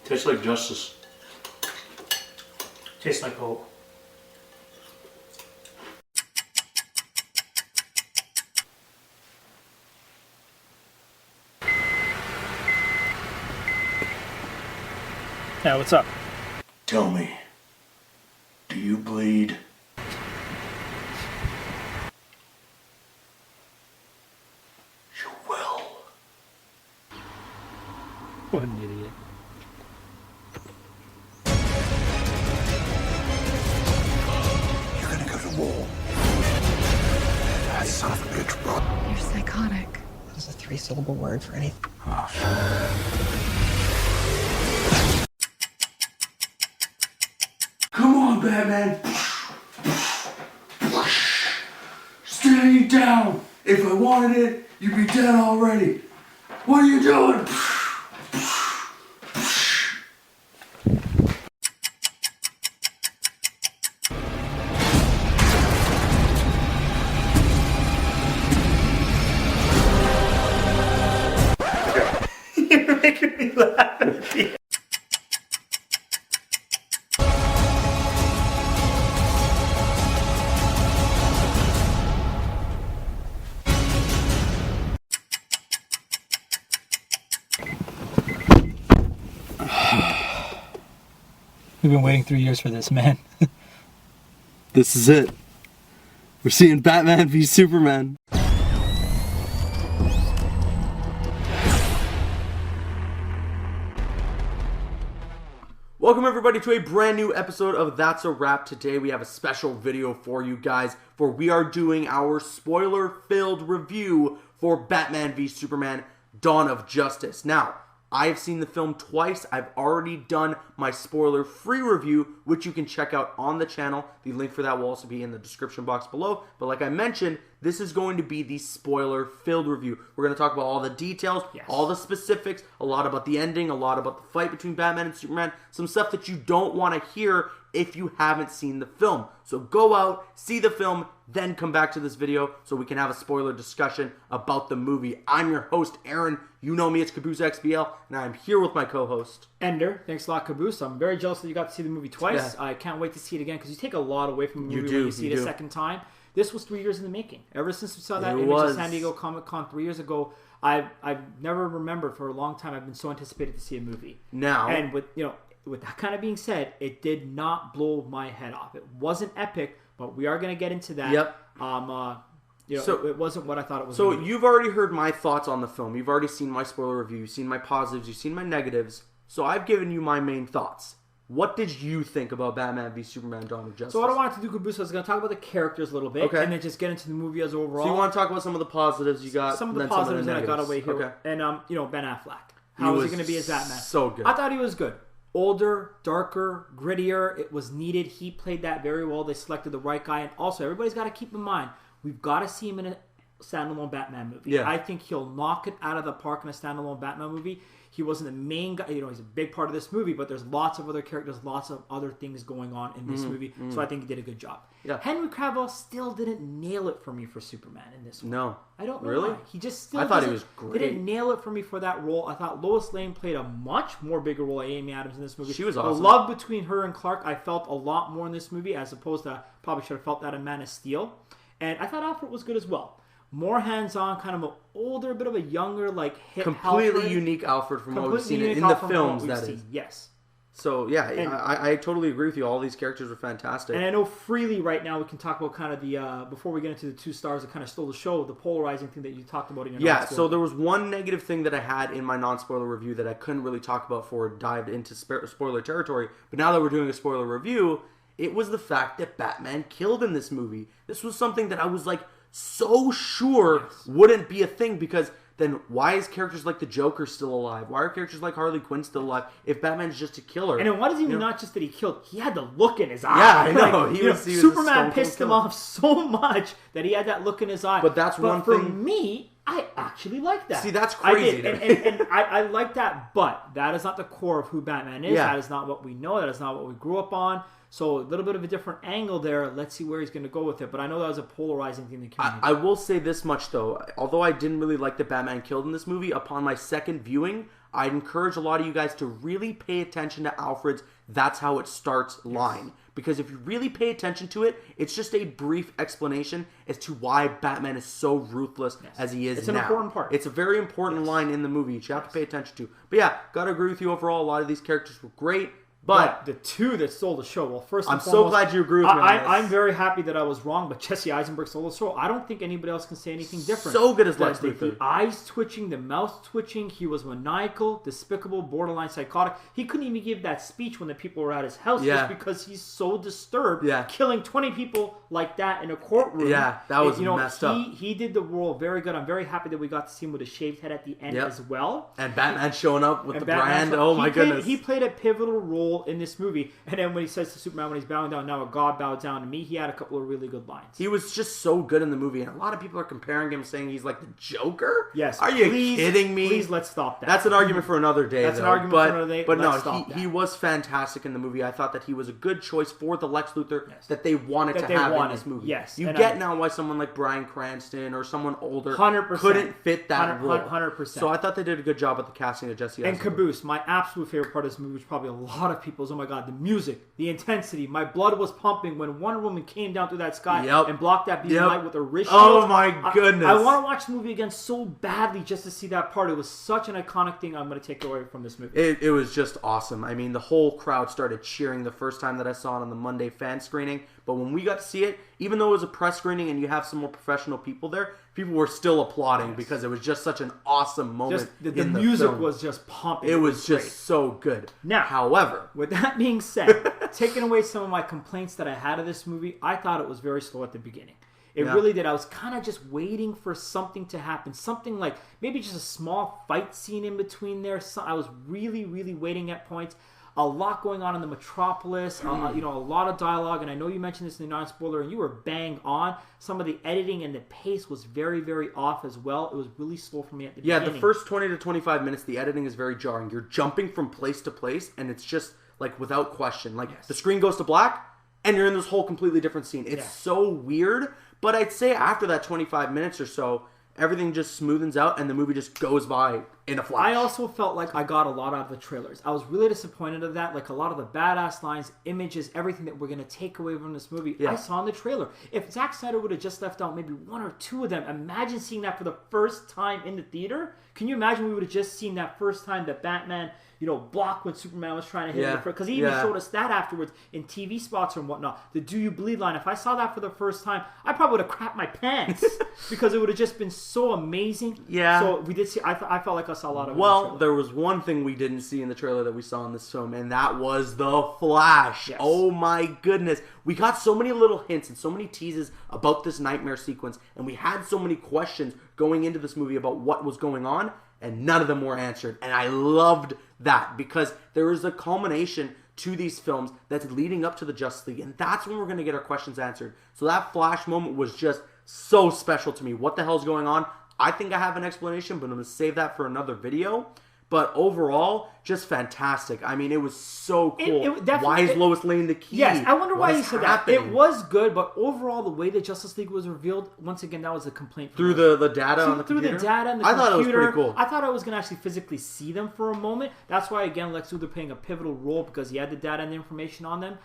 Tastes like justice. Tastes like hope. Yeah, what's up? Tell me, do you bleed? You will. What an idiot. You're gonna go to war. That son of a bitch, bro. You're psychotic. That's a 3-syllable word for anything. Oh, shit. Come on, Batman. Stay down. If I wanted it, you'd be dead already. What are you doing? You're making me laugh. We've been waiting 3 years for this, man. This is it. We're seeing Batman v Superman. Welcome everybody to a brand new episode of That's a Wrap. Today we have a special video for you guys, for we are doing our spoiler-filled review for Batman v Superman: Dawn of Justice. Now, I've seen the film twice. I've already done my spoiler-free review, which you can check out on the channel. The link for that will also be in the description box below. But like I mentioned, this is going to be the spoiler-filled review. We're going to talk about all the details, all the specifics, a lot about the ending, a lot about the fight between Batman and Superman, some stuff that you don't want to hear if you haven't seen the film. So go out, see the film, then come back to this video so we can have a spoiler discussion about the movie. I'm your host, Aaron. You know me, it's Caboose XBL, and I'm here with my co-host, Ender. Thanks a lot, Caboose. I'm very jealous that you got to see the movie twice. I can't wait to see it again because you take a lot away from the movie when you see it a second time. This was 3 years in the making. Ever since we saw that image at San Diego Comic-Con 3 years ago, I've never remembered for a long time I've been so anticipated to see a movie. Now, and with that kind of being said, it did not blow my head off. It wasn't epic, but we are going to get into that. Yep. So it wasn't what I thought it was. So you've already heard my thoughts on the film. You've already seen my spoiler review. You've seen my positives. You've seen my negatives. So I've given you my main thoughts. What did you think about Batman v Superman: Dawn of Justice? So what I wanted to do, Caboose, I was going to talk about the characters a little bit, and then just get into the movie as overall. So you want to talk about some of the positives you got? Some of the positives that I got away here. Okay. And Ben Affleck. How was he going to be as Batman? So good. I thought he was good. Older, darker, grittier. It was needed. He played that very well. They selected the right guy. And also, everybody's got to keep in mind, we've got to see him in a standalone Batman movie. Yeah. I think he'll knock it out of the park in a standalone Batman movie. He wasn't the main guy. He's a big part of this movie, but there's lots of other characters, lots of other things going on in this movie. So I think he did a good job. Yeah. Henry Cavill still didn't nail it for me for Superman in this one. No. I don't know really? why. He just still I thought he was great. Didn't nail it for me for that role. I thought Lois Lane played a much more bigger role than Amy Adams in this movie. She was awesome. The love between her and Clark, I felt a lot more in this movie, as opposed to probably should have felt that in Man of Steel. And I thought Alfred was good as well. More hands-on, kind of an older, bit of a younger, like hip completely Alfred. Unique Alfred from what we've seen in the films. That is, yes. So yeah, and I totally agree with you. All these characters were fantastic. And I know freely right now we can talk about kind of the before we get into the 2 stars that kind of stole the show, the polarizing thing that you talked about in your non-spoiler. So there was one negative thing that I had in my non-spoiler review that I couldn't really talk about before it dived into spoiler territory. But now that we're doing a spoiler review, it was the fact that Batman killed in this movie. This was something that I was like so sure wouldn't be a thing, because then why is characters like the Joker still alive? Why are characters like Harley Quinn still alive if Batman's just a killer? And it wasn't even not just that he killed, he had the look in his eye. Yeah, I know. He was Superman pissed him off so much that he had that look in his eye. But that's one thing. For me, I actually like that. See, that's crazy. I did. And I like that, but that is not the core of who Batman is. Yeah. That is not what we know. That is not what we grew up on. So a little bit of a different angle there. Let's see where he's going to go with it. But I know that was a polarizing thing in the community. I will say this much, though. Although I didn't really like that Batman killed in this movie, upon my second viewing, I'd encourage a lot of you guys to really pay attention to Alfred's "that's how it starts" line. Because if you really pay attention to it, it's just a brief explanation as to why Batman is so ruthless as he is now. It's an important part. It's a very important line in the movie that you have to pay attention to. But yeah, gotta agree with you overall. A lot of these characters were great. But the two that stole the show, well, first and I'm foremost, so glad you agree with me on this. I'm very happy that I was wrong, but Jesse Eisenberg stole the show. I don't think anybody else can say anything different. So good as Lex Luthor. The eyes twitching, the mouth twitching. He was maniacal, despicable, borderline psychotic. He couldn't even give that speech when the people were at his house just because he's so disturbed. Killing 20 people like that in a courtroom. Yeah, that was messed up. He did the role very good. I'm very happy that we got to see him with a shaved head at the end as well. And Batman showing up with the brand. Oh my goodness. He played a pivotal role in this movie. And then when he says to Superman when he's bowing down, now a god bowed down to me, he had a couple of really good lines. He was just so good in the movie. And a lot of people are comparing him, saying he's like the Joker? Yes. Are you kidding me? Please, let's stop that. That's an argument for another day, That's an argument for another day. But no, he was fantastic in the movie. I thought that he was a good choice for the Lex Luthor that they wanted to have in this movie. Yes. You get now why someone like Bryan Cranston or someone older 100%. couldn't fit that role. 100%. So I thought they did a good job with the casting of Jesse Eisenberg. And Caboose, my absolute favorite part of this movie, which probably a lot of people's, oh my god, the music, the intensity. My blood was pumping when Wonder Woman came down through that sky and blocked that beam of light with her wrist shield. Oh my goodness. I want to watch the movie again so badly just to see that part. It was such an iconic thing I'm going to take away from this movie. It was just awesome. I mean, the whole crowd started cheering the first time that I saw it on the Monday fan screening. But when we got to see it, even though it was a press screening and you have some more professional people there, people were still applauding because it was just such an awesome moment. The music was just pumping. It was just so good. Now, however, with that being said, taking away some of my complaints that I had of this movie, I thought it was very slow at the beginning. It really did. I was kind of just waiting for something to happen. Something like maybe just a small fight scene in between there. So I was really, really waiting at points. A lot going on in the Metropolis, a lot of dialogue, and I know you mentioned this in the non-spoiler, and you were bang on. Some of the editing and the pace was very, very off as well. It was really slow for me at the beginning. Yeah, the first 20 to 25 minutes, the editing is very jarring. You're jumping from place to place, and it's just, like, without question. Like, the screen goes to black, and you're in this whole completely different scene. It's so weird, but I'd say after that 25 minutes or so, everything just smoothens out, and the movie just goes by in a flash. I also felt like I got a lot out of the trailers. I was really disappointed of that. Like a lot of the badass lines, images, everything that we're going to take away from this movie, I saw in the trailer. If Zack Snyder would have just left out maybe one or two of them, imagine seeing that for the first time in the theater. Can you imagine we would have just seen that first time that Batman, blocked when Superman was trying to hit him? Because he even showed us that afterwards in TV spots and whatnot. The "Do you bleed" line. If I saw that for the first time, I probably would have crapped my pants because it would have just been so amazing. Yeah. So we did see. I felt like I saw a lot of. Well, there was one thing we didn't see in the trailer that we saw in this film, and that was the Flash. Yes. Oh my goodness. We got so many little hints and so many teases about this nightmare sequence, and we had so many questions going into this movie about what was going on, and none of them were answered. And I loved that because there is a culmination to these films that's leading up to the Justice League, and that's when we're going to get our questions answered. So that Flash moment was just so special to me. What the hell's going on? I think I have an explanation, but I'm going to save that for another video. But overall, just fantastic. I mean, it was so cool. Why is Lois Lane the key? Yes, I wonder why he said that. It was good, but overall, the way the Justice League was revealed, once again, that was a complaint. Through the data on the computer? Through the data and the computer. I thought it was pretty cool. I thought I was going to actually physically see them for a moment. That's why, again, Lex Luthor playing a pivotal role because he had the data and the information on them.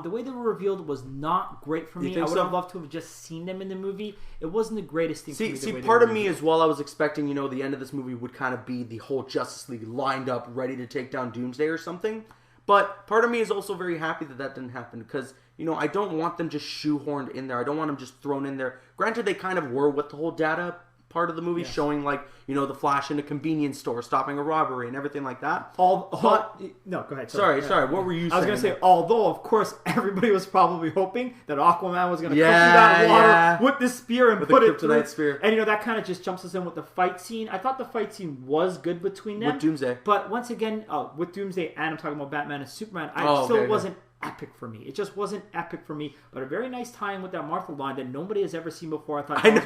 The way they were revealed was not great for me. I would have loved to have just seen them in the movie. It wasn't the greatest thing for me. See, part of me as well, I was expecting, the end of this movie would kind of be the whole Justice League lined up, ready to take down Doomsday or something. But part of me is also very happy that didn't happen because, I don't want them just shoehorned in there. I don't want them just thrown in there. Granted, they kind of were with the whole data part of the movie, showing the Flash in a convenience store, stopping a robbery and everything like that. No, go ahead. Sorry. What were you saying? I was going to say, although, of course, everybody was probably hoping that Aquaman was going to come through that water with the spear and put it through. Spear. And, that kind of just jumps us in with the fight scene. I thought the fight scene was good between them. With Doomsday. But once again, with Doomsday, and I'm talking about Batman and Superman, wasn't epic for me. It just wasn't epic for me, but a very nice tie-in with that Martha line that nobody has ever seen before. I know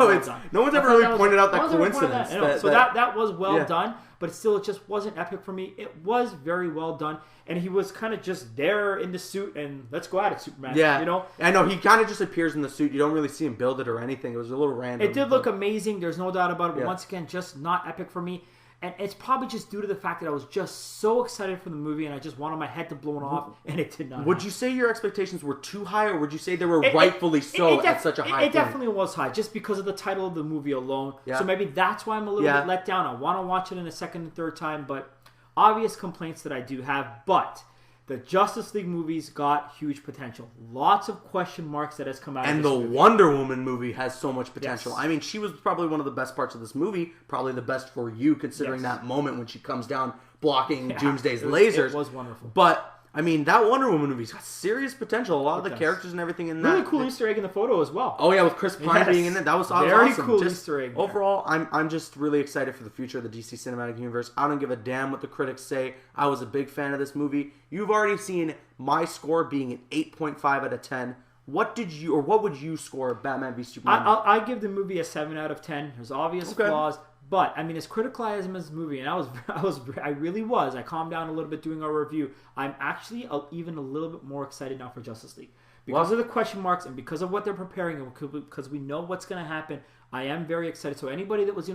no one's ever really pointed out that coincidence. So that was well done, but still, it just wasn't epic for me. It was very well done, and he was kind of just there in the suit, and let's go at it, Superman. Yeah, I know he kind of just appears in the suit. You don't really see him build it or anything. It was a little random. It did look amazing. There's no doubt about it. But once again, just not epic for me. And it's probably just due to the fact that I was just so excited for the movie and I just wanted my head to blow off, and it did not. Would you say your expectations were too high, or would you say they were rightfully so at such a high point? It definitely was high, just because of the title of the movie alone. Yeah. So maybe that's why I'm a little bit let down. I want to watch it in a second and third time, but obvious complaints that I do have. But the Justice League movies got huge potential. Lots of question marks that has come out and of this the movie. Wonder Woman movie has so much potential. Yes. I mean, she was probably one of the best parts of this movie. Probably the best for you, considering that moment when she comes down blocking Doomsday's lasers. It was wonderful. But I mean, that Wonder Woman movie's got serious potential. A lot of the characters and everything in that. Really cool Easter egg in the photo as well. Oh yeah, with Chris Pine being in it. That was awesome. Very cool Easter egg. Overall, I'm just really excited for the future of the DC Cinematic Universe. I don't give a damn what the critics say. I was a big fan of this movie. You've already seen my score being an 8.5 out of 10. What would you score Batman v Superman? I give the movie a 7 out of 10. There's obvious flaws. But I mean, as critical as I am as this movie, and I really was. I calmed down a little bit doing our review. I'm actually even a little bit more excited now for Justice League because of the question marks and because of what they're preparing, and because we know what's going to happen. I am very excited. So anybody that was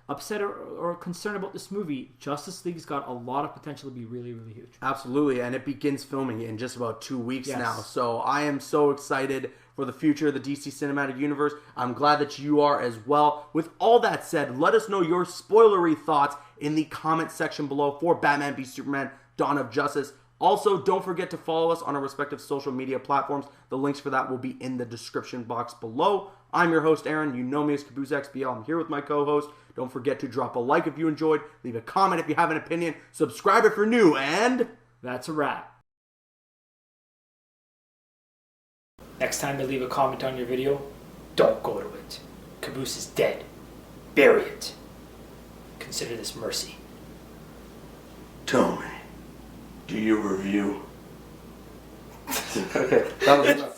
upset or concerned about this movie, Justice League's got a lot of potential to be really, really huge. Absolutely, and it begins filming in just about 2 weeks now. So I am so excited for the future of the DC Cinematic Universe. I'm glad that you are as well. With all that said, let us know your spoilery thoughts in the comment section below for Batman v Superman: Dawn of Justice. Also, don't forget to follow us on our respective social media platforms. The links for that will be in the description box below. I'm your host, Aaron. You know me as CaboosXBL. I'm here with my co-host. Don't forget to drop a like if you enjoyed, leave a comment if you have an opinion, subscribe if you're new, and that's a wrap. Next time you leave a comment on your video, don't go to it. Caboose is dead. Bury it. Consider this mercy. Tell me, do you review? okay, that was enough.